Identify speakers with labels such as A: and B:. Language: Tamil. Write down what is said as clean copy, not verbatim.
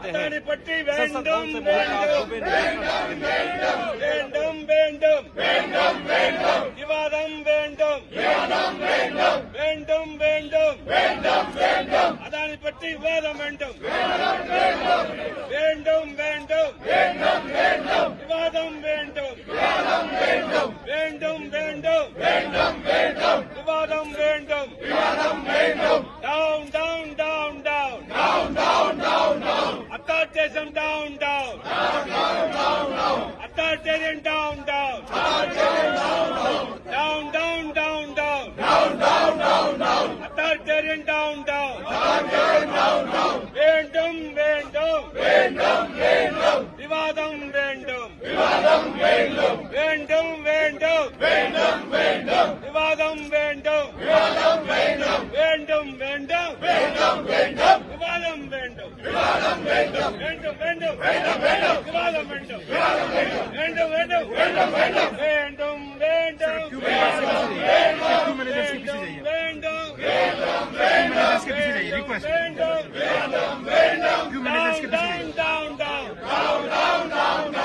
A: அதானி பற்றி வேண்டும் வேண்டும் வேண்டும் வேண்டும் விவாதம் வேண்டும் வேண்டும் வேண்டும் வேண்டும் அதானி பற்றி விவாதம் வேண்டும் வேண்டும் வேண்டும் விவாதம் வேண்டும் வேண்டும் வேண்டும் விவாதம் வேண்டும் down down down down authoritarian down down authoritarian down down down down down down authoritarian down down வேண்டும் விவாதம் வேண்டும் வேண்டும் விவாதம் வேண்டும் விவாதம் வேண்டும் வேண்டும் வேண்டும் விவாதம் வேண்டும் விவாதம் வேண்டும் விவாதம் வேண்டும் வேண்டும்